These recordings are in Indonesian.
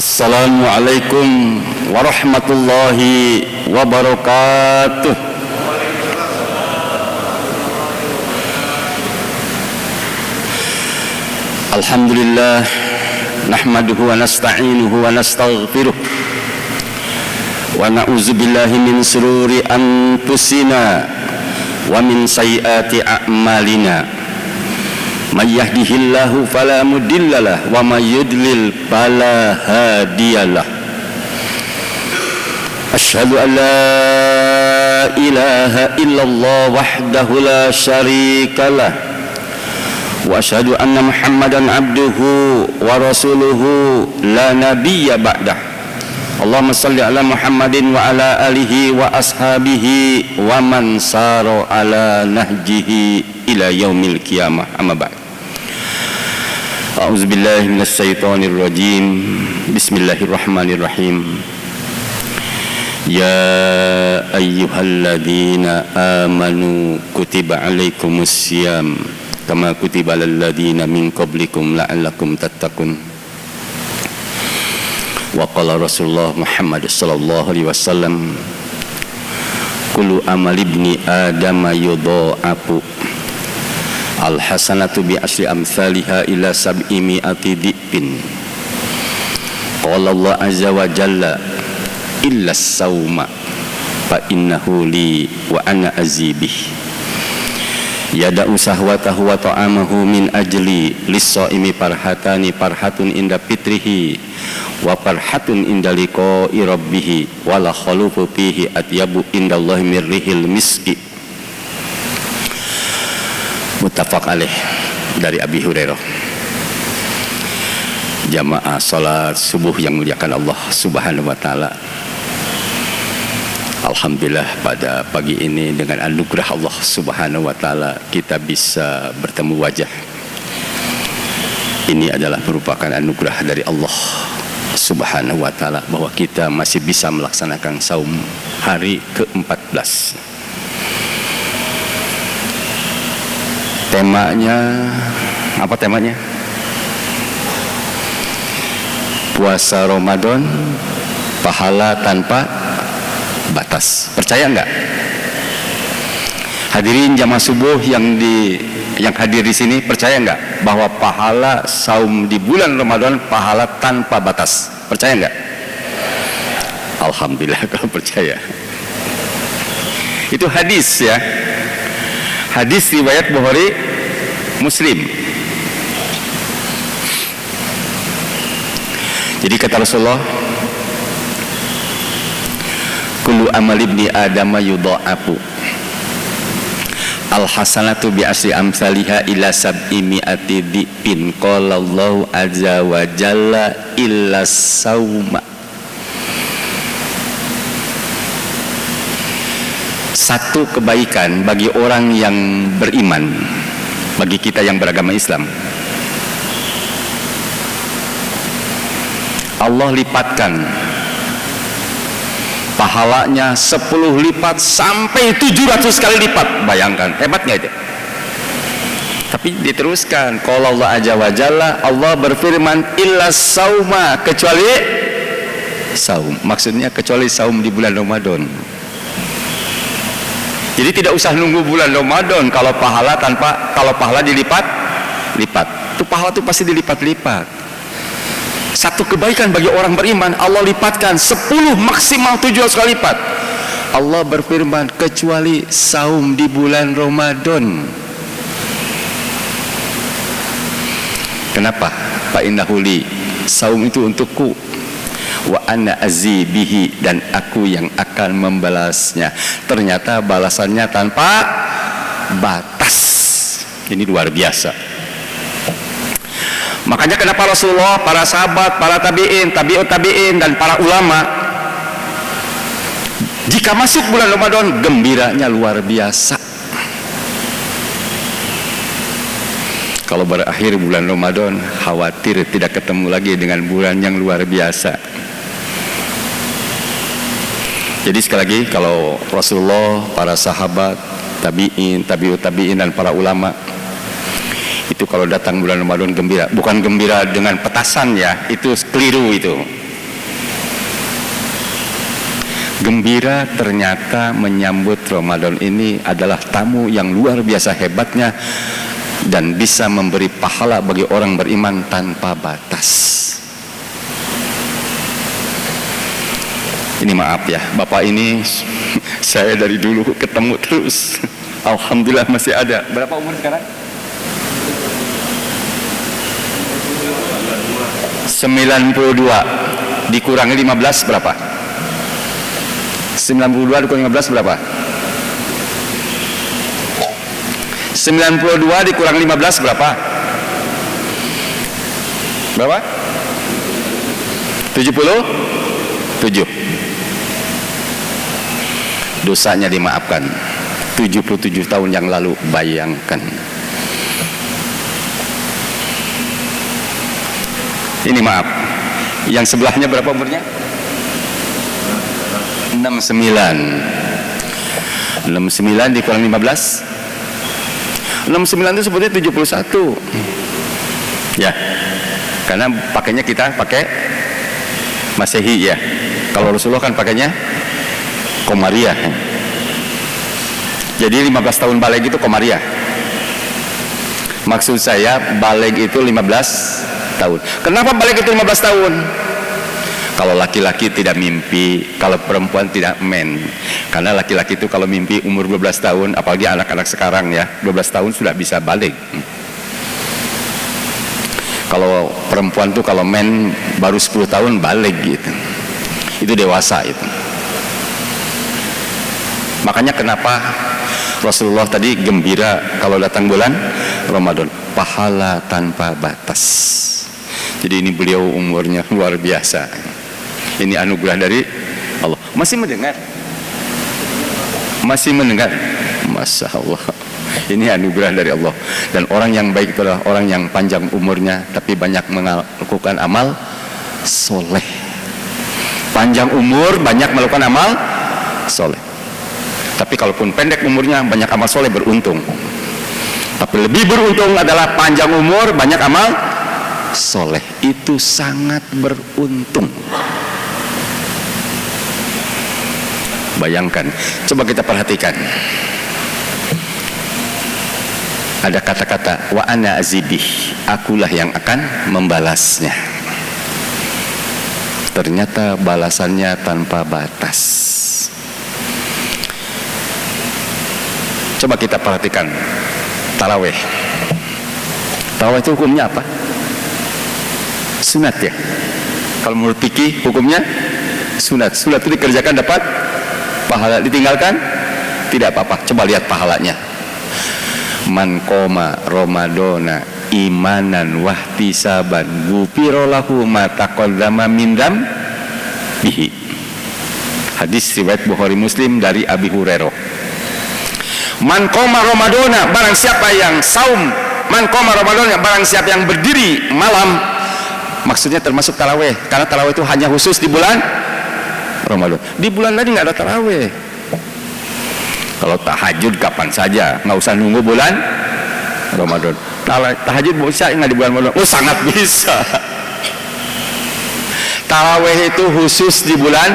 Assalamualaikum warahmatullahi wabarakatuh. Alhamdulillah, nahmaduhu wa nasta'inuhu wa nastaghfiruh wa na'udzu billahi min shururi anfusina wa min sayyiati a'malina. May yahdihillahu fala mudhillalah wa may yudlil fala hadiyalah. Asyhadu an la ilaha illallah wahdahu la syarikalah wa asyhadu anna Muhammadan abduhu wa rasuluhu la nabiyya ba'dah. Allahumma shalli ala Muhammadin wa ala alihi wa ashabihi wa man sara ala nahjihi ila yaumil qiyamah. Amma ba'd. A'udzubillahi minasyaitonir rajim. Bismillahirrahmanirrahim. Ya ayyuhalladzina amanu kutiba alaikumus syiyam kama kutiba alal ladzina min qablikum la'allakum tattaqun. Wa qala Rasulullah Muhammad sallallahu alaihi wasallam, kullu amal ibni adama yudha'afu al-hasanatu bi asri amsalha ila sab'i mi'ati dhibin. Qala Allah azza wa jalla illa as-sawma fa innahu li wa ana azibih. Yada'u sahwatahu wa ta'amahu min ajli lis-shaimi farhatani, farhatun inda fitrihi wa farhatun inda liqa'i rabbih wa la khalufu fihi atyabu indallahi min rihil miski. Muttafaq alaih. Dari Abi Hurairah. Jamaah salat subuh yang muliakan Allah Subhanahu wa taala. Alhamdulillah, pada pagi ini dengan anugerah Allah Subhanahu wa taala kita bisa bertemu wajah. Ini adalah merupakan anugerah dari Allah Subhanahu wa taala bahwa kita masih bisa melaksanakan saum hari ke-14. Temanya apa temanya? Puasa Ramadan, pahala tanpa batas. Percaya enggak? Hadirin jamaah subuh yang hadir di sini, percaya enggak bahwa pahala saum di bulan Ramadan pahala tanpa batas? Percaya enggak? Alhamdulillah kalau percaya. Itu hadis ya. Hadis riwayat Bukhari Muslim. Jadi kata Rasulullah, kullu amal ibni adama yudha'afu al-hasanatu bi asri amsalha ila sab'i mi'ati dhibin. Qala Allahu azza wa jalla illa sauma. Satu kebaikan bagi orang yang beriman, bagi kita yang beragama Islam, Allah lipatkan pahalanya 10 lipat sampai 700 kali lipat. Bayangkan hebatnya itu. Tapi diteruskan, qala Allah azza wa jalla, Allah berfirman illa sauma, kecuali saum. Maksudnya kecuali saum di bulan Ramadan. Jadi tidak usah nunggu bulan Ramadan kalau pahala dilipat. Itu pahala itu pasti dilipat-lipat. Satu kebaikan bagi orang beriman Allah lipatkan 10 maksimal 700 kali lipat. Allah berfirman kecuali saum di bulan Ramadan. Kenapa? Fa innahu li, saum itu untukku, wa ana azibihi, dan aku yang akan membalasnya. Ternyata balasannya tanpa batas. Ini luar biasa. Makanya kenapa Rasulullah, para sahabat, para tabi'in, tabi'ut tabi'in, dan para ulama, jika masuk bulan Ramadan gembiranya luar biasa. Kalau berakhir bulan Ramadan khawatir tidak ketemu lagi dengan bulan yang luar biasa. Jadi sekali lagi, kalau Rasulullah, para sahabat, tabi'in, tabi'ut tabi'in, dan para ulama itu kalau datang bulan Ramadan gembira. Bukan gembira dengan petasan ya, itu keliru itu. gembira ternyata menyambut Ramadan ini adalah tamu yang luar biasa hebatnya dan bisa memberi pahala bagi orang beriman tanpa batas. Ini maaf ya, Bapak ini saya dari dulu ketemu terus. Alhamdulillah masih ada. Berapa umur sekarang? 92 dikurangi 15 berapa? 92 dikurangi 15 berapa? 92 dikurangi 15 berapa? Berapa? 77. Dosanya dimaafkan 77 tahun yang lalu. Bayangkan. Ini maaf. Yang sebelahnya berapa umurnya? 69 dikurangi 15. 69 itu sebetulnya 71. Ya. Karena pakainya kita pakai Masehi ya. Kalau Rasulullah kan pakainya Komariah. Jadi 15 tahun baligh itu Komariah. Maksud saya baligh itu 15 tahun. Kenapa baligh itu 15 tahun? Kalau laki-laki tidak mimpi, kalau perempuan tidak men. Karena laki-laki itu kalau mimpi umur 12 tahun, apalagi anak-anak sekarang ya, 12 tahun sudah bisa baligh. Kalau perempuan tuh kalau men baru 10 tahun baligh gitu. Itu dewasa itu. Makanya kenapa Rasulullah tadi gembira kalau datang bulan Ramadan, pahala tanpa batas. Jadi ini beliau umurnya luar biasa. Ini anugerah dari Allah. Masih mendengar? Masih mendengar? Masya Allah. Ini anugerah dari Allah. Dan orang yang baik itu adalah orang yang panjang umurnya tapi banyak melakukan amal soleh. Panjang umur, banyak melakukan amal soleh. Tapi kalaupun pendek umurnya, banyak amal soleh, beruntung. Tapi lebih beruntung adalah panjang umur, banyak amal soleh. Itu sangat beruntung. Bayangkan, coba kita perhatikan. Ada kata-kata wa ana azidih, akulah yang akan membalasnya. Ternyata balasannya tanpa batas. Coba kita perhatikan tarawih. Tarawih itu hukumnya apa? Sunat ya. Kalau menurut fikih hukumnya sunat. Sunat itu dikerjakan dapat pahala, ditinggalkan tidak apa-apa. Coba lihat pahalanya. Man qoma Ramadana imanan wahtisaban ghufira lahu ma taqaddama min dzambihi. Hadis riwayat Bukhari Muslim dari Abi Hurairah. Man qoma Ramadana, barang siapa yang saum, man qoma Ramadana, barang siapa yang berdiri malam, maksudnya termasuk tarawih, karena tarawih itu hanya khusus di bulan Ramadan. Di bulan lain nggak ada tarawih. Kalau tahajud kapan saja, nggak usah nunggu bulan Ramadan. Tahajud bisa nggak di bulan Ramadan? Oh, sangat bisa. Tarawih itu khusus di bulan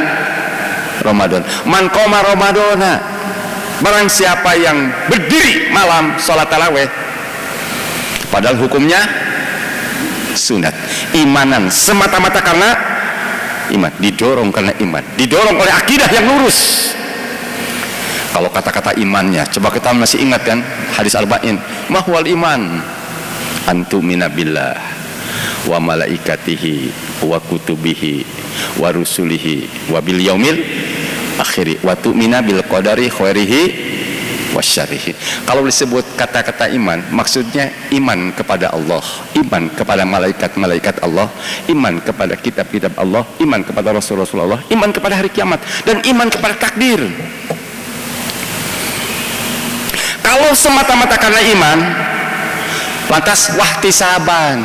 Ramadan. Man qoma Ramadana, barang siapa yang berdiri malam sholat tarawih, padahal hukumnya sunat, imanan, semata-mata karena iman, didorong karena iman, didorong oleh akidah yang lurus. Kalau kata-kata imannya, coba kita masih ingat kan hadis arba'in, mahwal iman antumina billah wa malaikatihi wa kutubihi wa rusulihi wa bil yaumil akhiri wa tu'mina bil qadari khairihi wasyarihi. Kalau disebut kata-kata iman, maksudnya iman kepada Allah, iman kepada malaikat-malaikat Allah, iman kepada kitab-kitab Allah, iman kepada Rasulullah, iman kepada hari kiamat, dan iman kepada takdir. Kalau semata-mata karena iman, lantas wahtisaban,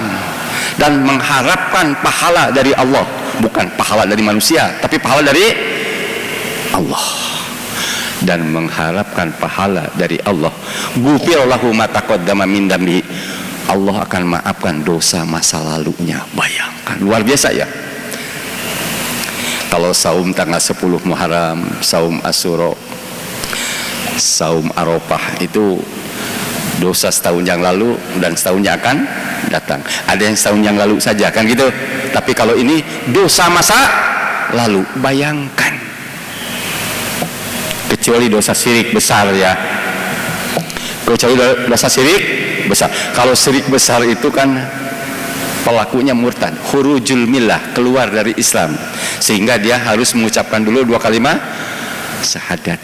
dan mengharapkan pahala dari Allah, bukan pahala dari manusia, tapi pahala dari Allah, dan mengharapkan pahala dari Allah, ghufira lahu ma taqaddama min dzambihi, Allah akan maafkan dosa masa lalunya. Bayangkan, luar biasa ya. Kalau saum tanggal 10 Muharram, saum Asyura, saum Arafah itu dosa setahun yang lalu dan setahun yang akan datang. Ada yang setahun yang lalu saja kan gitu. Tapi kalau ini dosa masa lalu, bayangkan. Kecuali dosa syirik besar ya. Kecuali dosa syirik besar. Kalau syirik besar itu kan pelakunya murtad, khurujul millah, keluar dari Islam, sehingga dia harus mengucapkan dulu 2 kalimat syahadat.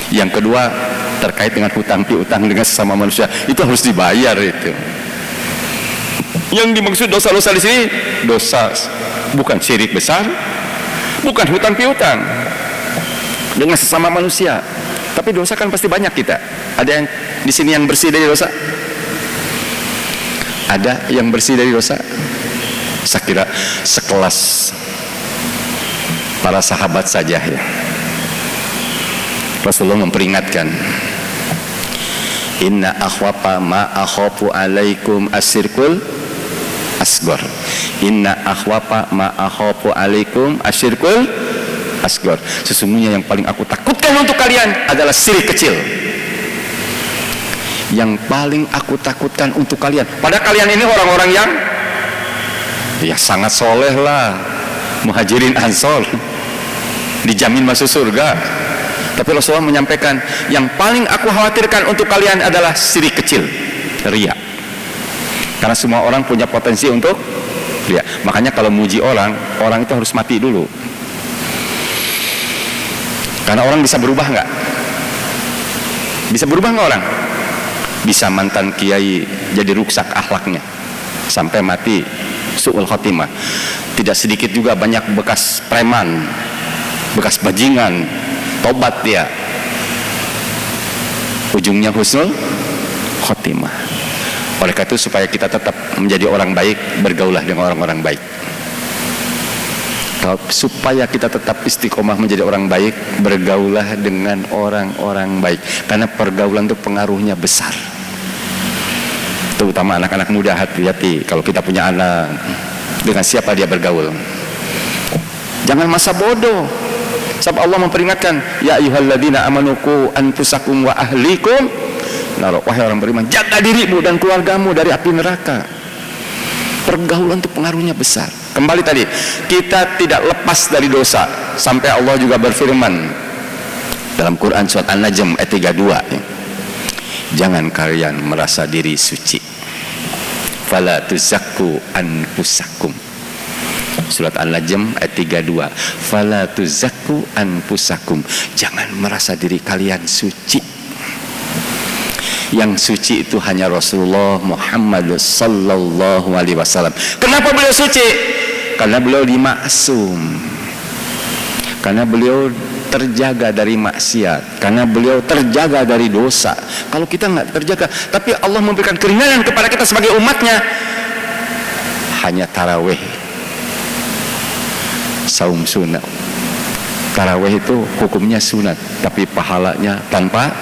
Yang kedua terkait dengan hutang piutang dengan sesama manusia, itu harus dibayar itu. Yang dimaksud dosa-dosa di sini dosa bukan syirik besar, bukan hutang piutang dengan sesama manusia, tapi dosa kan pasti banyak kita. Ada yang di sini yang bersih dari dosa? Ada yang bersih dari dosa? Saya kira sekelas para sahabat saja ya. Rasulullah memperingatkan, inna akhwafa ma akhafu alaikum asyirkul asghar. Inna akhwafa ma akhafu alaikum asyirkul asghar. Sesungguhnya yang paling aku takutkan untuk kalian adalah syirik kecil. Yang paling aku takutkan untuk kalian, pada kalian ini orang-orang yang ya sangat soleh lah, muhajirin ansor, dijamin masuk surga. Tapi Rasulullah menyampaikan, yang paling aku khawatirkan untuk kalian adalah syirik kecil, riya. Karena semua orang punya potensi untuk riya. Makanya kalau muji orang, orang itu harus mati dulu. Karena orang bisa berubah nggak? Bisa berubah nggak orang? Bisa mantan kiai jadi rusak akhlaknya sampai mati su'ul khotimah. Tidak sedikit juga banyak bekas preman, bekas bajingan, tobat dia, ujungnya husnul khotimah. Oleh karena itu supaya kita tetap menjadi orang baik, bergaulah dengan orang-orang baik. Supaya kita tetap istiqomah menjadi orang baik, bergaulah dengan orang-orang baik. Karena pergaulan itu pengaruhnya besar. Terutama anak-anak muda, hati-hati kalau kita punya anak, dengan siapa dia bergaul. Jangan masa bodoh. Sebab Allah memperingatkan, ya ayyuhalladzina amanu qu anfusakum wa ahlikum nar. Wahai orang beriman, jaga dirimu dan keluargamu dari api neraka. Pergaulan itu pengaruhnya besar. Kembali tadi, kita tidak lepas dari dosa sampai Allah juga berfirman dalam Quran surat An-Najm ayat 32, jangan kalian merasa diri suci, fala tuzakku anfusakum. Surat An-Najm ayat 32, fala tuzakku anfusakum, jangan merasa diri kalian suci. Yang suci itu hanya Rasulullah Muhammad sallallahu alaihi wasallam. Kenapa beliau suci? Karena beliau dimaksum, karena beliau terjaga dari maksiat, karena beliau terjaga dari dosa. Kalau kita nggak terjaga, tapi Allah memberikan keringanan kepada kita sebagai umatnya, hanya tarawih, saum sunat. Tarawih itu hukumnya sunat, tapi pahalanya tanpa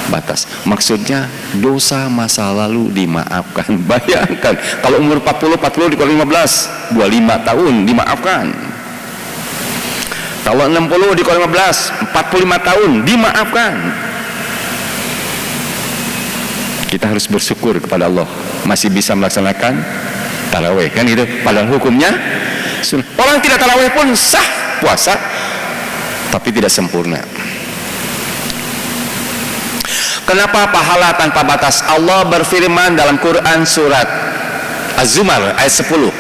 batas. Maksudnya dosa masa lalu dimaafkan. Bayangkan kalau umur 40 dikali 15, 25 tahun dimaafkan. Kalau 60 dikali 15, 45 tahun dimaafkan. Kita harus bersyukur kepada Allah masih bisa melaksanakan tarawih, kan gitu. Padahal hukumnya orang tidak tarawih pun sah puasa, tapi tidak sempurna. Kenapa pahala tanpa batas? Allah berfirman dalam Quran surat Az-Zumar ayat 10.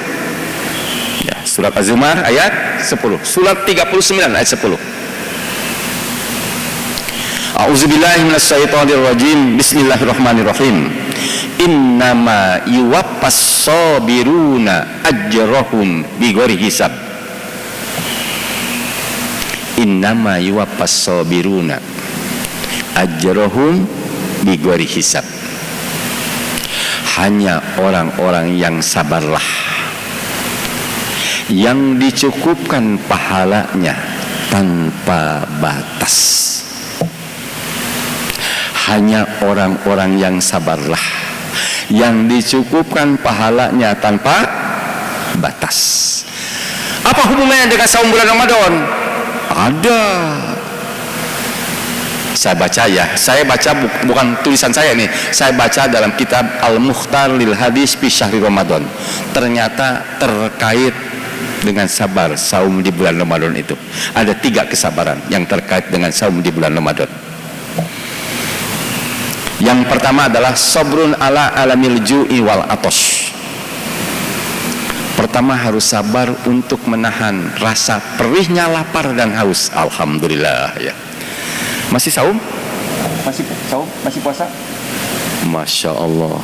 Ya, surat Az-Zumar ayat 10. Surat 39 ayat 10. A'udzubillahi minasyaitonirrajim. Bismillahirrahmanirrahim. Innama yuwaffas sabiruna ajrahum bighairi hisab. Innama yuwaffas sabiruna ajrahum bighairi hisab. Hanya orang-orang yang sabarlah yang dicukupkan pahalanya tanpa batas. Hanya orang-orang yang sabarlah yang dicukupkan pahalanya tanpa batas. batas. Apa hubungannya dengan saum bulan Ramadan? Ada. Saya baca bukan tulisan saya nih, saya baca dalam kitab Al-Mukhtar lil Hadis fi Syahri Ramadan. Ternyata terkait dengan sabar saum di bulan Ramadan itu. Ada 3 kesabaran yang terkait dengan saum di bulan Ramadan. Yang pertama adalah sabrun ala alamil ju'i wal atos. Pertama harus sabar untuk menahan rasa perihnya lapar dan haus. Alhamdulillah ya. Masih saum? Masih saum? Masih puasa? Masya Allah,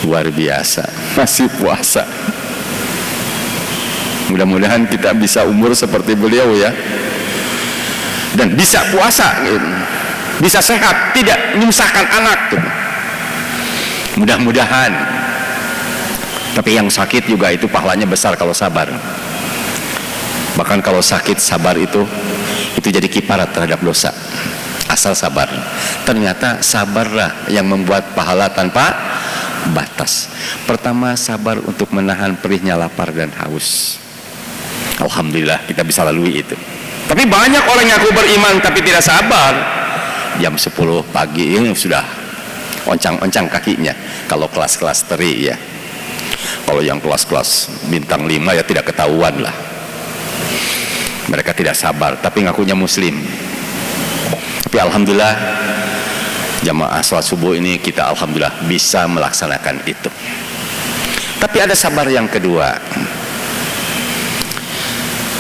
luar biasa, masih puasa. Mudah-mudahan kita bisa umur seperti beliau ya, dan bisa puasa, bisa sehat, tidak menyusahkan anak tuh. Mudah-mudahan. Tapi yang sakit juga itu pahalanya besar kalau sabar. Bahkan kalau sakit sabar itu jadi kiparat terhadap dosa. Asal sabar. Ternyata sabarlah yang membuat pahala tanpa batas. Pertama, sabar untuk menahan perihnya lapar dan haus. Alhamdulillah kita bisa lalui itu. Tapi banyak orang yang beriman tapi tidak sabar. Jam 10 pagi ini sudah oncang-oncang kakinya. Kalau kelas-kelas teri ya. Kalau yang kelas-kelas bintang 5 ya tidak ketahuan lah. Mereka tidak sabar tapi ngakunya muslim. Tapi alhamdulillah jamaah sholat subuh ini kita alhamdulillah bisa melaksanakan itu. Tapi ada sabar yang kedua.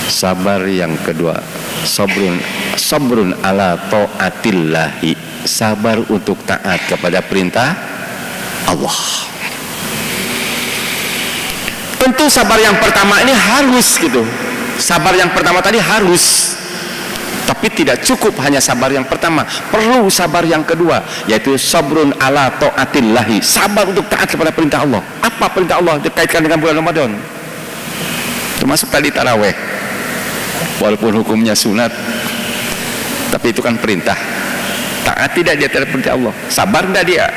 Sabar yang kedua, sabrun ala taatillahi. Sabar untuk taat kepada perintah Allah. Tentu sabar yang pertama ini harus gitu. Sabar yang pertama tadi harus, tapi tidak cukup hanya sabar yang pertama, perlu sabar yang kedua, yaitu sabrun ala taatillahi. Sabar untuk taat kepada perintah Allah. Apa perintah Allah dikaitkan dengan bulan Ramadan? Termasuk tadi taraweh, walaupun hukumnya sunat, tapi itu kan perintah. Taat tidak dia terhadap perintah Allah, sabar tidak dia.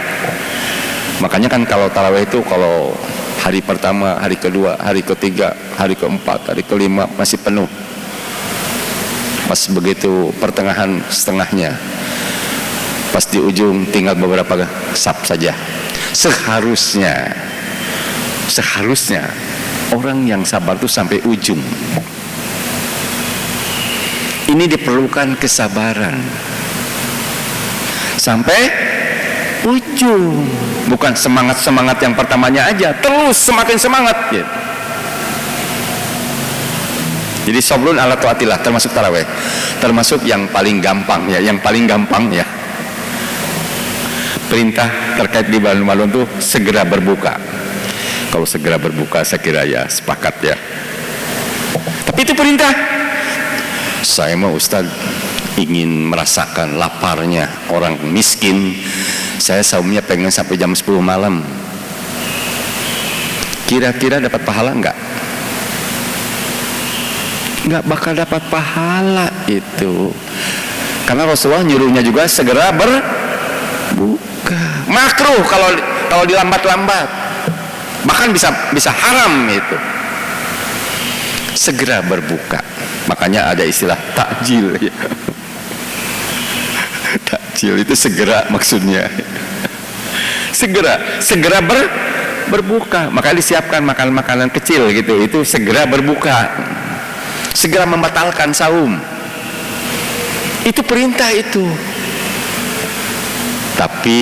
Makanya kan kalau taraweh itu kalau hari pertama, hari kedua, hari ketiga, hari keempat, hari kelima masih penuh. Pas begitu pertengahan setengahnya, pas di ujung tinggal beberapa sab saja. Seharusnya orang yang sabar itu sampai ujung. Ini diperlukan kesabaran sampai ujung, bukan semangat yang pertamanya aja, terus semakin semangat gitu. Jadi sabrun ala taatillah termasuk tarawih, termasuk yang paling gampang ya, perintah terkait di bulan Ramadan tuh segera berbuka. Kalau segera berbuka saya kira ya sepakat ya. Tapi itu perintah. Saya mau Ustaz ingin merasakan laparnya orang miskin. Saya saumnya pengen sampai jam 10 malam. Kira-kira dapat pahala enggak? Enggak bakal dapat pahala itu. Karena Rasulullah nyuruhnya juga segera berbuka. Makruh kalau dilambat-lambat. Bahkan bisa haram itu. Segera berbuka. Makanya ada istilah takjil ya. Takjil itu segera maksudnya. Segera berbuka. Maka disiapkan makanan-makanan kecil gitu. Itu segera berbuka. Segera membatalkan saum. Itu perintah itu. Tapi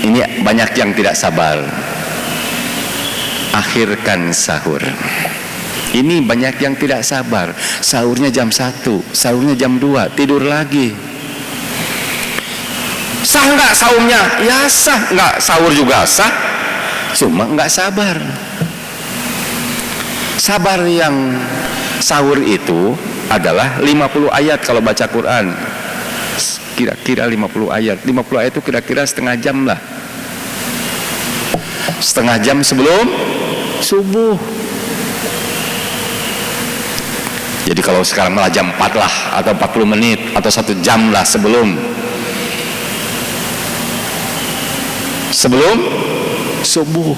ini banyak yang tidak sabar. Akhirkan sahur. Ini banyak yang tidak sabar. Sahurnya jam 1, sahurnya jam 2, tidur lagi. Sah nggak saumnya? Ya sah. Nggak sahur juga sah. Cuma nggak sabar. Sabar yang sahur itu adalah 50 ayat kalau baca Quran. Kira-kira 50 ayat. 50 ayat itu kira-kira setengah jam lah. Setengah jam sebelum subuh. Jadi kalau sekarang malah jam 4 lah, atau 40 menit, atau 1 jam lah sebelum subuh.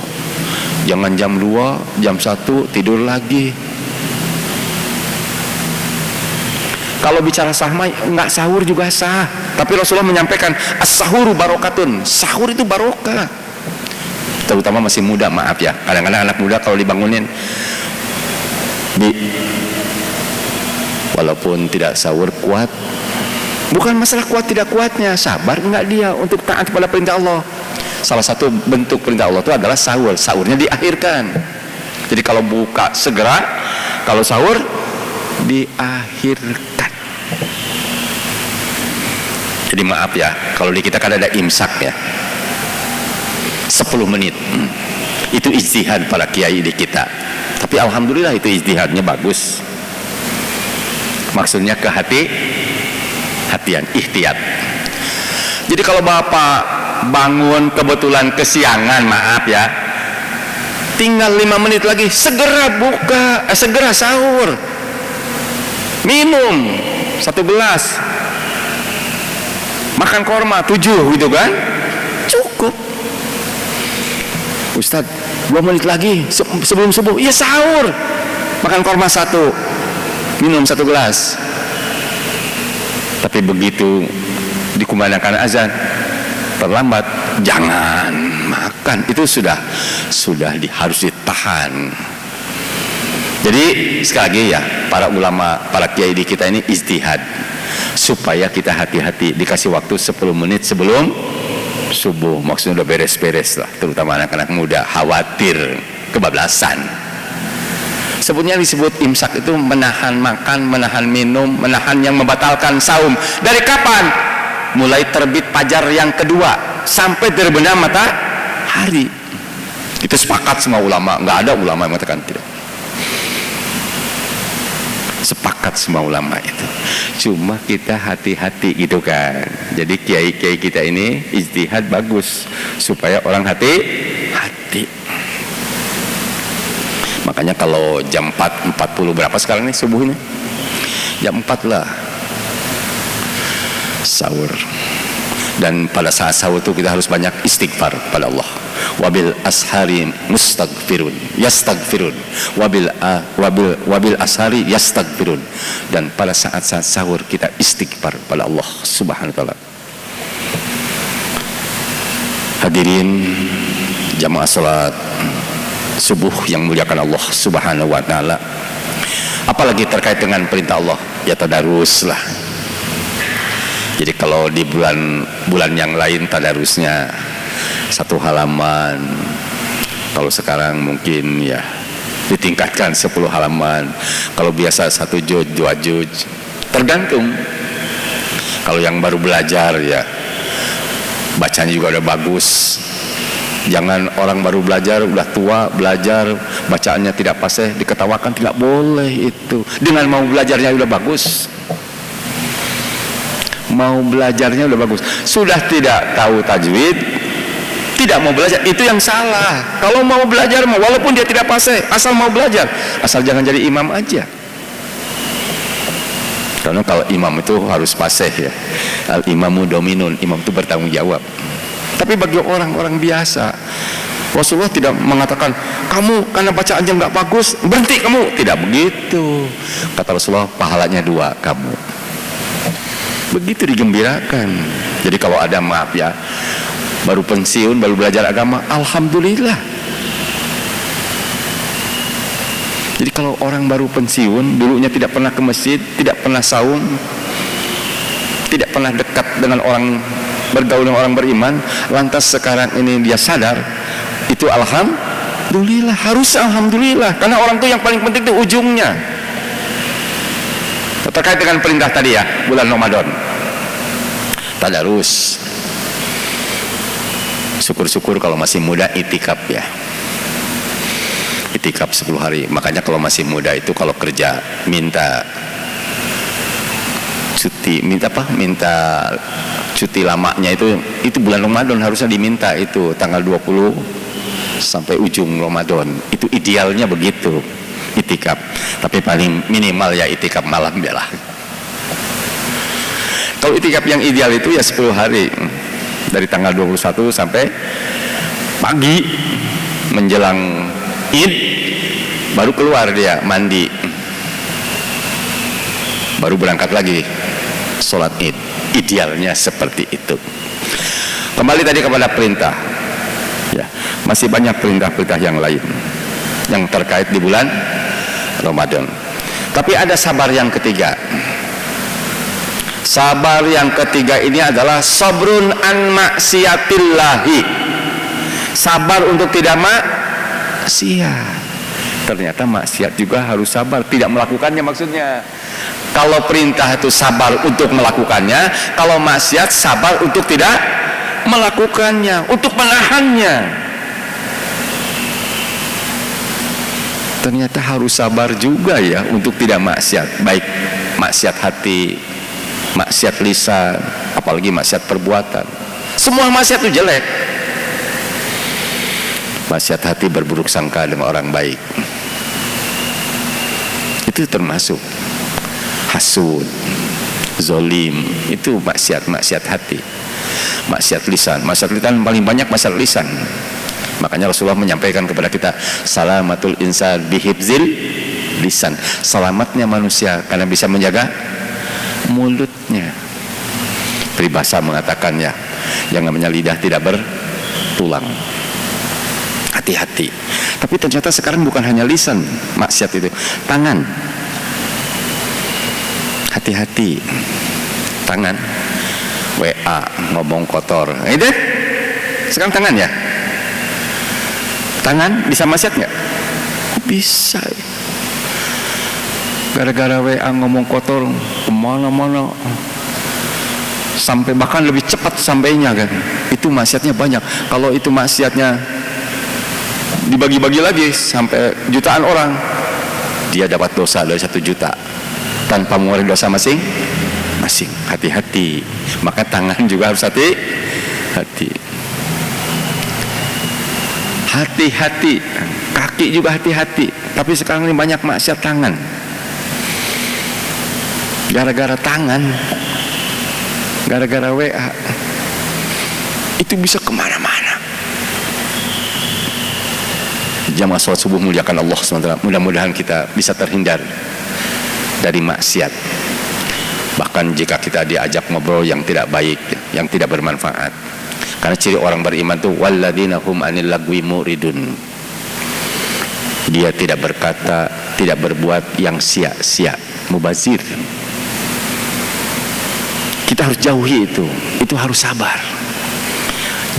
Jangan jam 2, jam 1 tidur lagi. Kalau bicara sah mah enggak sahur juga sah. Tapi Rasulullah menyampaikan as-sahuru barokatun. Sahur itu barokah. Terutama masih muda, maaf ya. Kadang-kadang anak muda kalau dibangunin walaupun tidak sahur kuat. Bukan masalah kuat tidak kuatnya, sabar enggak dia untuk taat kepada perintah Allah. Salah satu bentuk perintah Allah itu adalah sahur. Sahurnya diakhirkan. Jadi kalau buka segera, kalau sahur diakhirkan. Jadi maaf ya, kalau di kita kan ada imsak ya, 10 menit. Itu ijtihad para kiai di kita. Tapi alhamdulillah itu ijtihadnya bagus. Maksudnya hatian, ihtiyat. Jadi kalau bapak bangun kebetulan kesiangan, maaf ya, tinggal 5 menit lagi, segera buka, segera sahur, minum 1 gelas, makan korma 7 gitu kan, cukup. Ustadz, 2 menit lagi sebelum subuh, iya sahur, makan korma 1, minum 1 gelas. Tapi begitu dikumandangkan azan, terlambat, jangan makan. Itu sudah harus ditahan. Jadi sekali lagi ya, para ulama, para kiai di kita ini ijtihad supaya kita hati-hati. Dikasih waktu 10 menit sebelum subuh, maksudnya udah beres-beres lah. Terutama anak-anak muda khawatir kebablasan. Sebutnya disebut imsak itu menahan makan, menahan minum, menahan yang membatalkan saum. Dari kapan? Mulai terbit fajar yang kedua sampai terbenam matahari. Itu sepakat semua ulama, nggak ada ulama yang mengatakan tidak. Sepakat semua ulama itu. Cuma kita hati-hati gitu kan. Jadi kiai-kiai kita ini ijtihad bagus supaya orang hati-hati. Makanya kalau jam 4.40 berapa sekarang nih subuhnya? Jam 4 lah sahur. Dan pada saat sahur itu kita harus banyak istighfar pada Allah. Wabil ashari mustaghfirun, yastaghfirun. Wabil ashari yastaghfirun. Dan pada saat-saat sahur kita istighfar pada Allah Subhanahu wa taala. Hadirin jamaah salat subuh yang muliakan Allah Subhanahu wa taala. Apalagi terkait dengan perintah Allah, ya tadarus lah. Jadi kalau di bulan yang lain tadarusnya 1 halaman. Kalau sekarang mungkin ya ditingkatkan 10 halaman. Kalau biasa 1 juz, 2 juz, tergantung. Kalau yang baru belajar ya bacanya juga udah bagus. Jangan orang baru belajar, udah tua belajar, bacaannya tidak fasih, diketawakan, tidak boleh itu. Dengan mau belajarnya udah bagus, mau belajarnya udah bagus, sudah tidak tahu tajwid, tidak mau belajar, itu yang salah. Kalau mau belajar, walaupun dia tidak fasih, asal mau belajar, asal jangan jadi imam aja. Karena kalau imam itu harus fasih ya. Al imamu dominun, imam itu bertanggung jawab. Tapi bagi orang-orang biasa, Rasulullah tidak mengatakan kamu karena bacaannya nggak bagus berhenti kamu, tidak begitu. Kata Rasulullah, pahalanya 2 kamu. Begitu digembirakan. Jadi kalau ada, maaf ya, baru pensiun, baru belajar agama, alhamdulillah. Jadi kalau orang baru pensiun, dulunya tidak pernah ke masjid, tidak pernah saum, tidak pernah dekat dengan orang, bergaul dengan orang beriman, lantas sekarang ini dia sadar, itu alhamdulillah, harus alhamdulillah. Karena orang itu yang paling penting itu ujungnya. Terkait dengan perintah tadi ya, bulan Ramadan tadarus, syukur-syukur kalau masih muda itikaf ya, itikaf 10 hari. Makanya kalau masih muda itu kalau kerja minta cuti, minta cuti lamanya itu bulan Ramadan harusnya diminta, itu tanggal 20 sampai ujung Ramadan. Itu idealnya begitu itikaf. Tapi paling minimal ya itikaf malam ya lah. Kalau itikaf yang ideal itu ya 10 hari, dari tanggal 21 sampai pagi. menjelang Id baru keluar dia mandi, baru berangkat lagi sholat Id. Idealnya seperti itu. Kembali tadi kepada perintah, ya, masih banyak perintah-perintah yang lain yang terkait di bulan Ramadan. Tapi ada sabar yang ketiga. Sabar yang ketiga ini adalah sabrun an maksiatillahi. Sabar untuk tidak maksiat. Ternyata maksiat juga harus sabar, tidak melakukannya maksudnya. Kalau perintah itu sabar untuk melakukannya, kalau maksiat sabar untuk tidak melakukannya, untuk menahannya. Ternyata harus sabar juga ya untuk tidak maksiat, baik maksiat hati, maksiat lisan, apalagi maksiat perbuatan. Semua maksiat itu jelek. Maksiat hati berburuk sangka dengan orang baik, itu termasuk hasud, zolim, itu maksiat hati. Maksiat lisan paling banyak maksiat lisan. Makanya Rasulullah menyampaikan kepada kita, salamatul insan bihibzil lisan. Selamatnya manusia karena bisa menjaga mulutnya. Peribahasa mengatakannya, yang namanya lidah tidak bertulang. Hati-hati. Tapi ternyata sekarang bukan hanya lisan maksiat itu, tangan. Hati-hati. Tangan, WA, ngomong kotor. Itu sekarang tangan ya. Tangan bisa maksiat nggak? Bisa. Gara-gara WA ngomong kotor kemana-mana, sampai bahkan lebih cepat sampainya kan. Itu maksiatnya banyak. Kalau itu maksiatnya dibagi-bagi lagi sampai jutaan orang, dia dapat dosa dari 1 juta tanpa mengurangi dosa masing-masing. Hati-hati. Maka tangan juga harus hati-hati. Hati-hati. Kaki juga hati-hati. Tapi sekarang ini banyak maksiat tangan. Gara-gara tangan, gara-gara WA, itu bisa kemana-mana. Jamaah sholat subuh muliakan Allah SWT. Mudah-mudahan kita bisa terhindar dari maksiat. Bahkan jika kita diajak ngobrol yang tidak baik, yang tidak bermanfaat. Karena ciri orang beriman itu walladzina hum anil lagwi muridun. Dia tidak berkata, tidak berbuat yang sia-sia, mubazir. Kita harus jauhi itu harus sabar.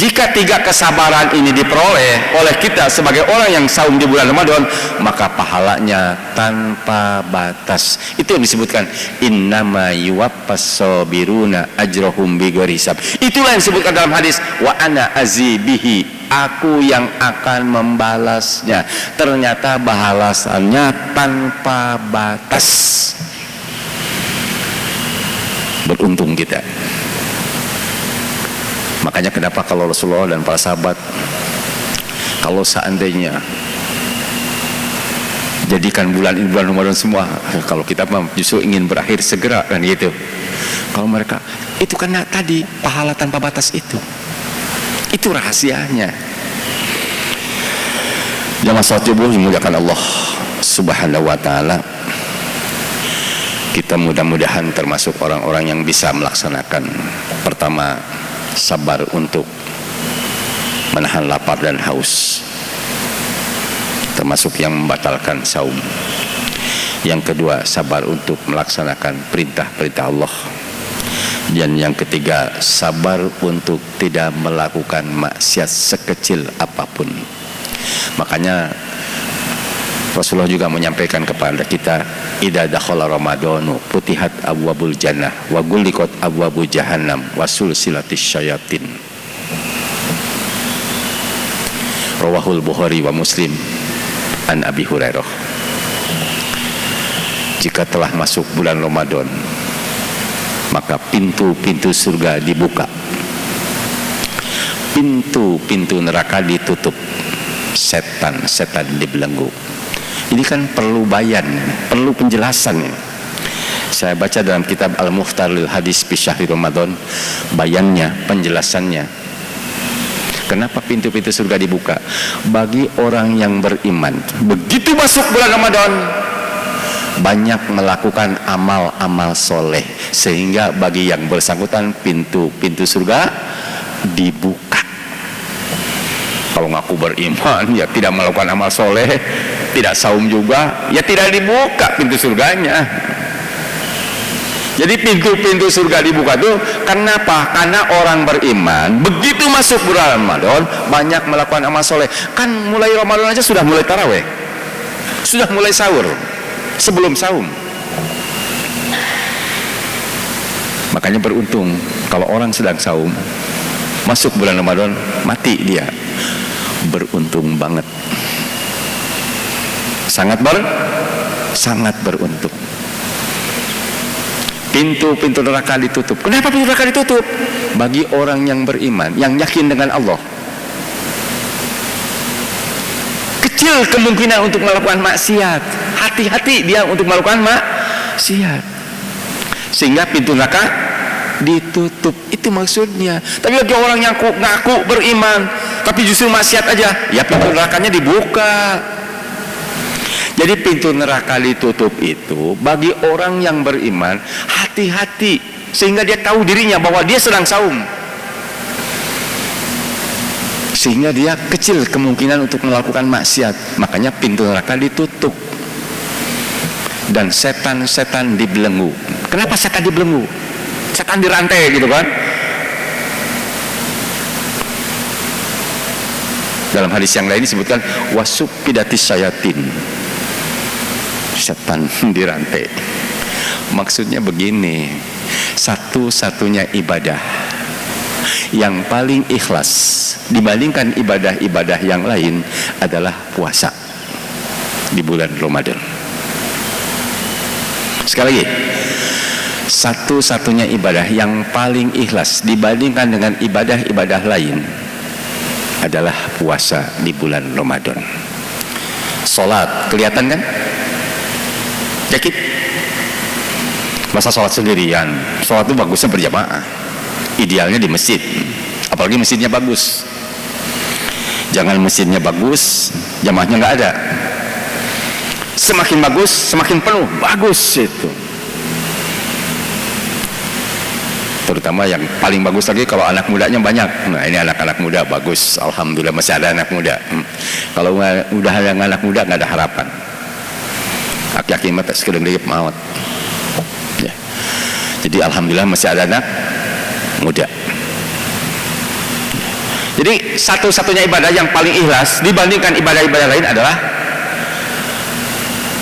Jika 3 kesabaran ini diperoleh oleh kita sebagai orang yang saum di bulan Ramadan, maka pahalanya tanpa batas. Itu yang disebutkan innama yuwaffas sabiruna ajrahum bighairi hisab. Itulah yang disebutkan dalam hadis wa ana azibihi, aku yang akan membalasnya. Ternyata balasannya tanpa batas. Beruntung kita. Makanya kenapa kalau Rasulullah dan para sahabat, kalau seandainya jadikan bulan ini bulan Ramadan semua, kalau kita justru ingin berakhir segera kan gitu. Kalau mereka itu karena tadi pahala tanpa batas itu rahasianya. Jamaah salat subuh dimuliakan Allah Subhanahu wa taala. Kita mudah-mudahan termasuk orang-orang yang bisa melaksanakan pertama, sabar untuk menahan lapar dan haus, termasuk yang membatalkan saum. Yang kedua, sabar untuk melaksanakan perintah-perintah Allah. Dan yang ketiga, sabar untuk tidak melakukan maksiat sekecil apapun. Makanya Rasulullah juga menyampaikan kepada kita, idza dakhala ramadhanu futihat abwabul jannah wa ghulliqat abwabu jahannam wa sulsilatis syayatin. Rawahul Bukhari wa Muslim an Abi Hurairah. Jika telah masuk bulan Ramadan, maka pintu-pintu surga dibuka, pintu-pintu neraka ditutup, setan dibelenggu. Ini kan perlu bayan, perlu penjelasan. Saya baca dalam kitab Al-Mukhtar lil Hadis fi Syahri Ramadan, bayannya, penjelasannya. Kenapa pintu-pintu surga dibuka? Bagi orang yang beriman. Begitu masuk bulan Ramadan, banyak melakukan amal-amal soleh, sehingga bagi yang bersangkutan pintu-pintu surga dibuka. Kalau ngaku beriman, ya tidak melakukan amal soleh, tidak saum juga, ya tidak dibuka pintu surganya. Jadi pintu-pintu surga dibuka tuh kenapa? Karena orang beriman begitu masuk bulan Ramadan banyak melakukan amal soleh. Kan mulai Ramadan aja sudah mulai taraweh, sudah mulai sahur, sebelum saum. Makanya beruntung kalau orang sedang saum, masuk bulan Ramadan, mati dia. Beruntung banget. Sangat beruntung. Pintu-pintu neraka ditutup. Kenapa pintu neraka ditutup? Bagi orang yang beriman, yang yakin dengan Allah. Kecil kemungkinan untuk melakukan maksiat. Hati-hati dia untuk melakukan maksiat. Sehingga pintu neraka ditutup. Itu maksudnya. Tapi bagi orang yang ngaku beriman, tapi justru maksiat aja, ya pintu nerakanya dibuka. Jadi pintu neraka ditutup itu bagi orang yang beriman, hati-hati, sehingga dia tahu dirinya bahwa dia sedang saum, sehingga dia kecil kemungkinan untuk melakukan maksiat. Makanya pintu neraka ditutup dan setan-setan dibelenggu. Kenapa setan dibelenggu? Setan dirantai gitu kan. Dalam hadis yang lain disebutkan wasupidatis syayatin, setan dirantai. Maksudnya begini, satu-satunya ibadah yang paling ikhlas dibandingkan ibadah-ibadah yang lain adalah puasa di bulan Ramadan. Sekali lagi, satu-satunya ibadah yang paling ikhlas dibandingkan dengan ibadah-ibadah lain adalah puasa di bulan Ramadan. Salat kelihatan kan? Yakin? Masa sholat sendirian? Sholat itu bagusnya berjamaah, idealnya di masjid, apalagi masjidnya bagus. Jangan masjidnya bagus, jamaahnya nggak ada. Semakin bagus, semakin penuh, bagus itu. Terutama yang paling bagus lagi kalau anak mudanya banyak. Nah ini anak-anak muda bagus, alhamdulillah masih ada anak muda. Kalau udah ada anak muda nggak ada harapan. Yakin mata sekedar maut. Ya. Jadi alhamdulillah masih ada anak muda. Jadi satu-satunya ibadah yang paling ikhlas dibandingkan ibadah-ibadah lain adalah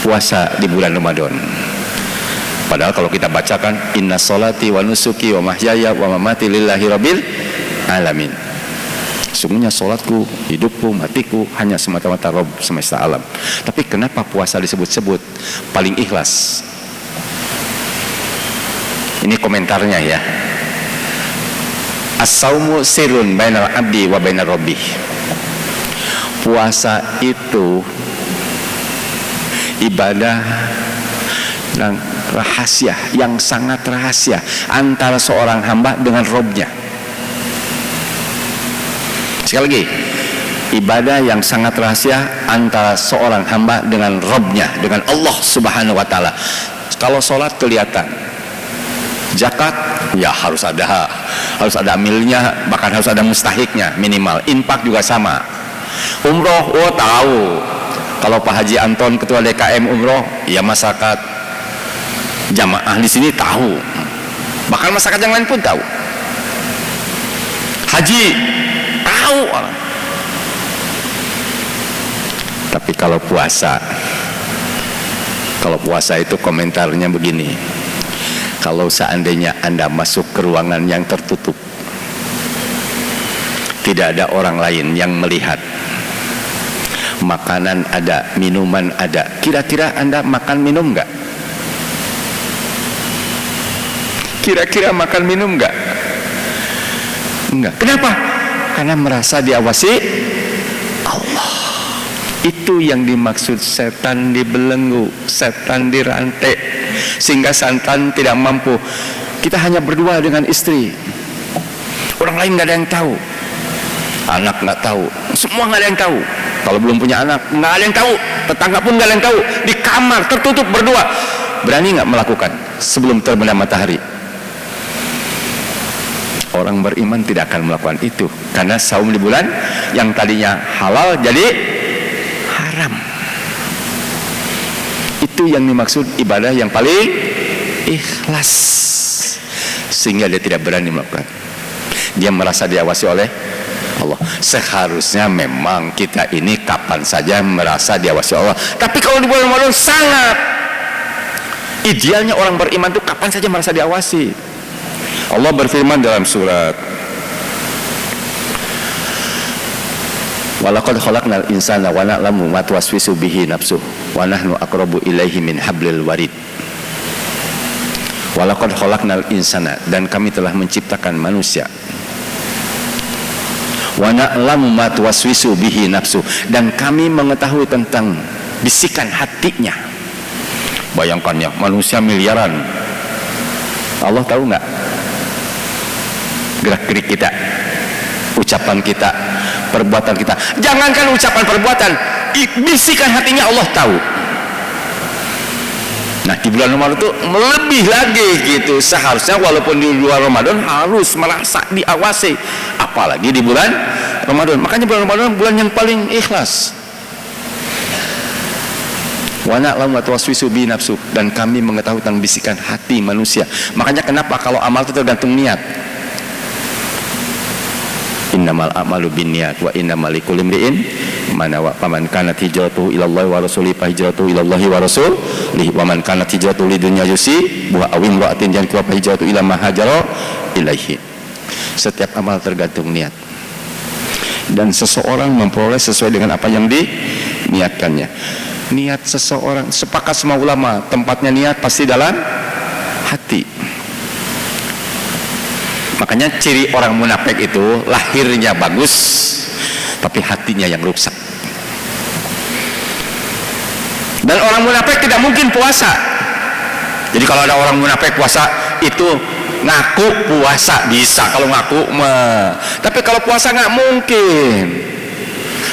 puasa di bulan Ramadan. Padahal kalau kita bacakan inna sholati wa nusuki wa mahyaya wa mamati lillahi rabbil alamin. Sungguhnya sholatku, hidupku, matiku hanya semata-mata Rabb semesta alam. Tapi kenapa puasa disebut-sebut paling ikhlas? Ini komentarnya ya. As-saumu sirrun bainal abdi wa bainar rabbih. Puasa itu ibadah yang rahasia, yang sangat rahasia antara seorang hamba dengan Rabb-nya. Sekali lagi, ibadah yang sangat rahasia antara seorang hamba dengan Rabb-nya, dengan Allah Subhanahu wa Ta'ala. Kalau sholat kelihatan, zakat ya harus ada amilnya, bahkan harus ada mustahiknya minimal. Infak juga sama. Umroh, oh tahu. Kalau Pak Haji Anton ketua DKM umroh, ya masyarakat jamaah di sini tahu. Bahkan masyarakat yang lain pun tahu. Haji tahu. Tapi kalau puasa itu komentarnya begini. Kalau seandainya Anda masuk ke ruangan yang tertutup, tidak ada orang lain yang melihat, makanan ada, minuman ada, kira-kira Anda makan minum enggak? Kira-kira makan minum enggak? Enggak. Kenapa? Karena merasa diawasi Allah. Itu yang dimaksud setan dibelenggu, setan dirantai, sehingga setan tidak mampu. Kita hanya berdua dengan istri, orang lain nggak ada yang tahu. anak nggak tahu, semua nggak ada yang tahu. Kalau belum punya anak nggak ada yang tahu, tetangga pun nggak ada yang tahu. Di kamar tertutup berdua, berani nggak melakukan sebelum terbenam matahari? Orang beriman tidak akan melakukan itu, karena saum di bulan yang tadinya halal jadi haram. Itu yang dimaksud ibadah yang paling ikhlas, sehingga dia tidak berani melakukan. Dia merasa diawasi oleh Allah. Seharusnya memang kita ini kapan saja merasa diawasi Allah, tapi kalau di bulan Ramadan sangat idealnya orang beriman itu kapan saja merasa diawasi. Allah berfirman dalam surat Walaqad khalaqnal insana wa na'lamu ma tuwaswisu bihi nafsuh wa nahnu aqrabu ilaihi min hablil warid. Walaqad khalaqnal insana, dan kami telah menciptakan manusia, wa na'lamu ma tuwaswisu bihi nafsuh, dan kami mengetahui tentang bisikan hatinya. Bayangkan ya, manusia miliaran, Allah tahu nggak gerak-gerik kita, ucapan kita, perbuatan kita? Jangankan ucapan perbuatan, bisikan hatinya Allah tahu. Nah, di bulan Ramadan itu lebih lagi gitu. Seharusnya walaupun di luar Ramadan harus merasa diawasi, apalagi di bulan Ramadan. Makanya bulan Ramadan bulan yang paling ikhlas. Wa na'lamu ma tuwaswisu bi nafsu, dan kami mengetahui tentang bisikan hati manusia. Makanya kenapa kalau amal itu tergantung niat. Innamal a'malu binniyat wa innamal likulli imri'in ma nawa. Faman kanat hijratuhu ila Allah wa rasulihi fa hijratuhu ila Allah wa rasulihi wa man kanat hijratuhu lidunya yusibuha aw imra'atin yankihuha fa hijratuhu ila ma hajara ilaihi. Setiap amal tergantung niat, dan seseorang memperoleh sesuai dengan apa yang diniatkannya. Niat seseorang, sepakat semua ulama, tempatnya niat pasti dalam hati. Makanya ciri orang munafik itu lahirnya bagus, tapi hatinya yang rusak. Dan orang munafik tidak mungkin puasa. Jadi kalau ada orang munafik puasa, itu ngaku puasa bisa kalau ngaku tapi kalau puasa nggak mungkin.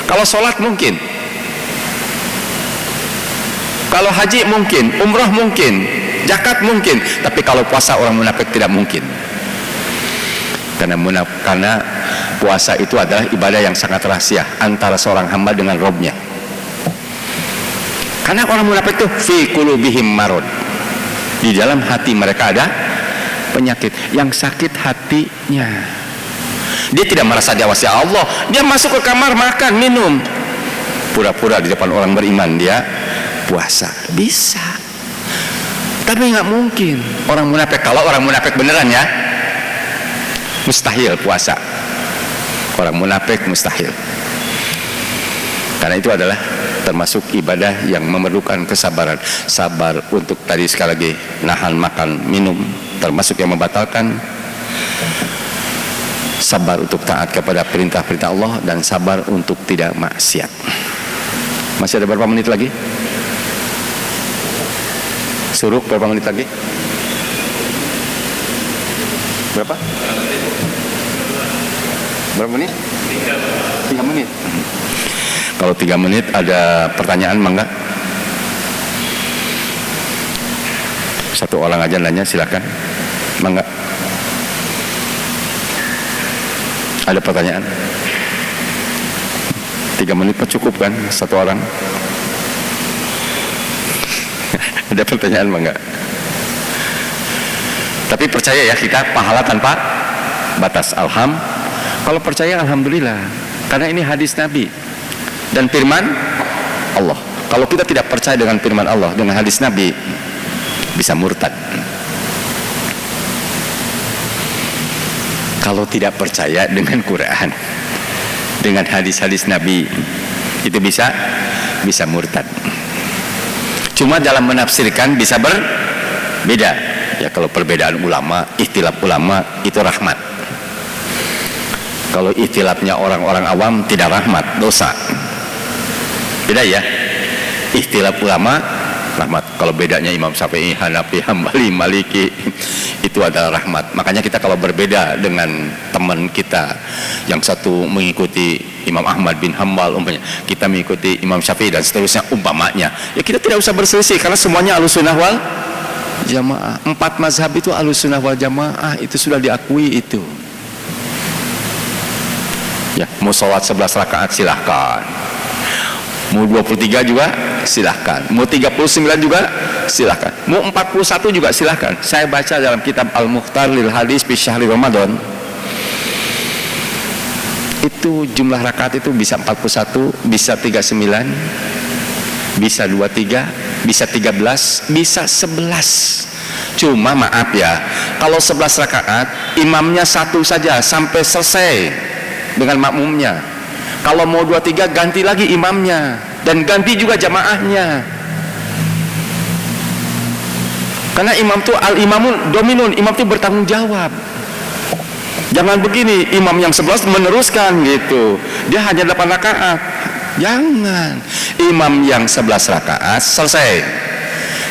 Kalau sholat mungkin, kalau haji mungkin, umrah mungkin, zakat mungkin, tapi kalau puasa orang munafik tidak mungkin. Karena puasa itu adalah ibadah yang sangat rahasia antara seorang hamba dengan Robnya. Karena orang munafik itu fi qulubihim marad, di dalam hati mereka ada penyakit. Yang sakit hatinya, dia tidak merasa diawasi Allah. Dia masuk ke kamar, makan, minum, pura-pura di depan orang beriman dia puasa. Bisa, tapi nggak mungkin orang munafik. Kalau orang munafik beneran ya, mustahil puasa. Orang munafik mustahil. Karena itu adalah termasuk ibadah yang memerlukan kesabaran. Sabar untuk tadi sekali lagi nahan makan minum, termasuk yang membatalkan. Sabar untuk taat kepada perintah-perintah Allah, dan sabar untuk tidak maksiat. Masih ada berapa menit lagi? Suruh berapa menit lagi? Berapa? Berapa menit? 3 menit. Kalau 3 menit ada pertanyaan mangga? Satu orang aja nanya, silakan. Mangga. Ada pertanyaan? 3 menit cukup kan satu orang? Ada pertanyaan mangga? Tapi percaya ya, kita pahala tanpa batas. Kalau percaya alhamdulillah, karena ini hadis Nabi dan firman Allah. Kalau kita tidak percaya dengan firman Allah, dengan hadis Nabi, bisa murtad. Kalau tidak percaya dengan Quran, dengan hadis-hadis Nabi, itu bisa murtad. Cuma dalam menafsirkan bisa berbeda. Ya, kalau perbedaan ulama, ikhtilaf ulama itu rahmat. Kalau ikhtilafnya orang-orang awam tidak rahmat, dosa. Beda ya. Ikhtilaf ulama rahmat. Kalau bedanya Imam Syafi'i, Hanafi, Hambali, Maliki, Itu adalah rahmat. Makanya kita kalau berbeda dengan teman kita, yang satu mengikuti Imam Ahmad bin Hanbal umpamanya, kita mengikuti Imam Syafi'i dan seterusnya umpamanya, ya kita tidak usah berselisih karena semuanya Ahlussunnah wal Jamaah. 4 mazhab itu Ahlussunnah wal Jamaah, itu sudah diakui itu. Ya, mau sholat 11 rakaat silahkan, mau 23 juga silahkan, mau 39 juga silahkan, mau 41 juga silahkan. Saya baca dalam kitab Al-Mukhtar lil Hadis fi Syahri Ramadan, itu jumlah rakaat itu bisa 41, bisa 39, bisa 23, bisa 13, bisa 11. Cuma maaf ya, kalau 11 rakaat imamnya satu saja sampai selesai dengan makmumnya. Kalau mau 23 ganti lagi imamnya dan ganti juga jamaahnya. Karena imam itu al-imamun dominun, imam itu bertanggung jawab. Jangan begini, imam yang 11 meneruskan gitu, dia hanya 8 rakaat. Jangan, imam yang 11 rakaat selesai.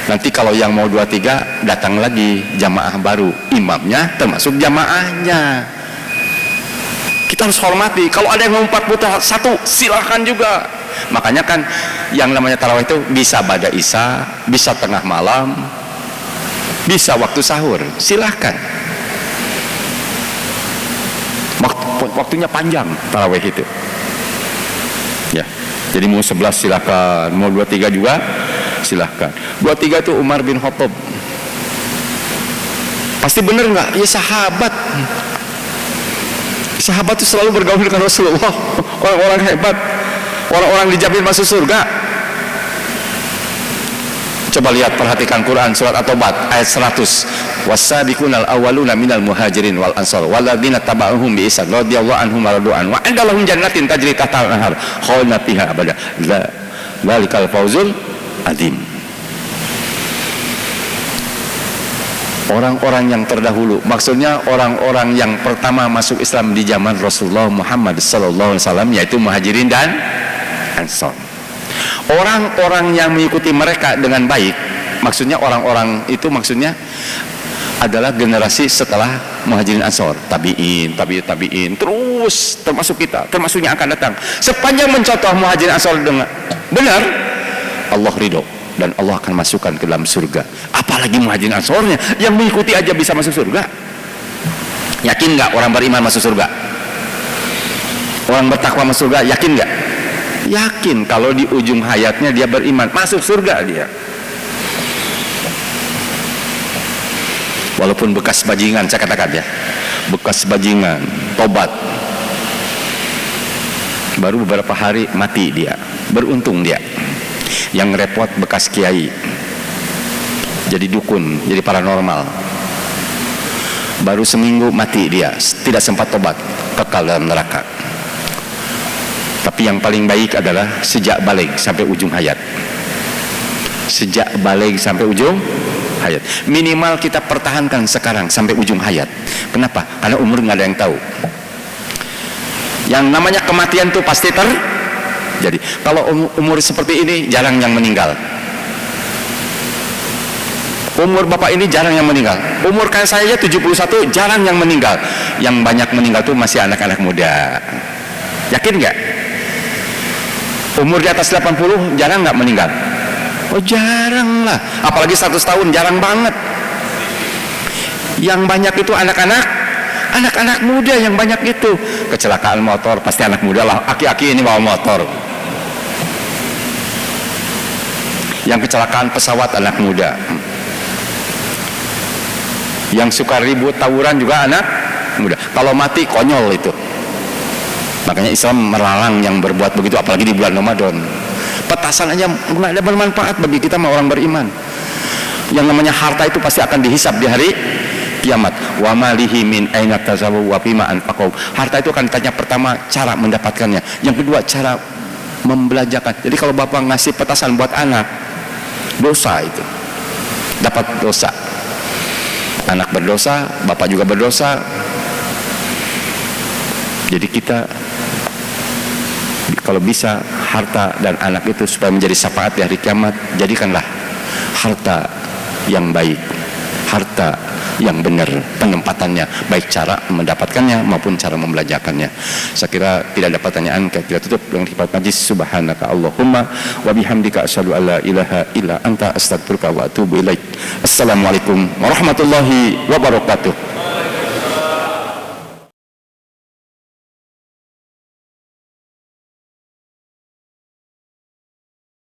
Nanti kalau yang mau 23 datang lagi jamaah baru, imamnya termasuk jamaahnya. Kita harus hormati. Kalau ada yang mau 41 silahkan juga. Makanya kan yang namanya tarawih itu bisa ba'da isya, bisa tengah malam, bisa waktu sahur, silahkan. Waktunya panjang tarawih itu ya. Jadi mau 11 silahkan, mau 23 juga silahkan. 23 itu Umar bin Khattab. Pasti bener nggak? Ya sahabat itu selalu bergaul dengan Rasulullah, orang-orang hebat, orang-orang dijamin masuk surga. Coba lihat, perhatikan Quran surat At-Taubah ayat 100. Was-sabiqunal awwaluna minal muhajirin wal ansar walladzina taba'uhum bi ihsan radhiyallahu anhum wa radu an wa 'indahum jannatin tajri tahtaha al-anhar khalidina fiha abada. Dzalikal fawzul adzim. Orang-orang yang terdahulu, maksudnya orang-orang yang pertama masuk Islam di zaman Rasulullah Muhammad sallallahu alaihi wasallam, yaitu muhajirin dan ansar. Orang-orang yang mengikuti mereka dengan baik, maksudnya orang-orang itu maksudnya adalah generasi setelah muhajirin ansar, tabi'in, tabi'in, terus termasuk kita, termasuk yang akan datang. Sepanjang mencontoh muhajirin ansar dengan benar, Allah ridho dan Allah akan masukkan ke dalam surga. Apalagi muhajirin ansarnya yang mengikuti aja bisa masuk surga. Yakin nggak orang beriman masuk surga? Orang bertakwa masuk surga, yakin nggak? Yakin. Kalau di ujung hayatnya dia beriman, masuk surga dia. Walaupun bekas bajingan, saya katakan ya, bekas bajingan, tobat, baru beberapa hari mati dia, beruntung dia. Yang repot bekas kiai, jadi dukun, jadi paranormal, baru seminggu mati dia, tidak sempat tobat, kekal dalam neraka. Tapi yang paling baik adalah sejak balik sampai ujung hayat. Sejak balik sampai ujung hayat. Minimal kita pertahankan sekarang sampai ujung hayat. Kenapa? Karena umur nggak ada yang tahu. Yang namanya kematian itu pasti terjadi. Kalau umur seperti ini jarang yang meninggal. Umur bapak ini jarang yang meninggal. Umur kayak saya 71 jarang yang meninggal. Yang banyak meninggal itu masih anak-anak muda. Yakin nggak? Umur di atas 80 jarang nggak meninggal? Oh jarang lah, apalagi 100 tahun jarang banget. Yang banyak itu anak-anak muda yang banyak itu. Kecelakaan motor pasti anak muda lah, aki-aki ini bawa motor. Yang kecelakaan pesawat anak muda. Yang suka ribut tawuran juga anak muda. Kalau mati konyol itu. Makanya Islam melarang yang berbuat begitu, apalagi di bulan Ramadan. Petasan aja nggak ada bermanfaat bagi kita orang beriman. Yang namanya harta itu pasti akan dihisab di hari kiamat. Wa malihi min aina tazawu wa bima anfaqu. Harta itu akan ditanya pertama cara mendapatkannya, yang kedua cara membelanjakan. Jadi kalau bapak ngasih petasan buat anak, dosa itu, dapat dosa. Anak berdosa, bapak juga berdosa. Jadi kita kalau bisa harta dan anak itu supaya menjadi syafaat di hari kiamat, jadikanlah harta yang baik, harta yang benar penempatannya, baik cara mendapatkannya maupun cara membelajarkannya. Saya kira tidak ada pertanyaan, kita tutup dengan kitab majlis. Subhanaka Allahumma wa bihamdika asyhadu an la ilaha illa anta astaghfiruka wa atubu ilaik. Assalamualaikum warahmatullahi wabarakatuh.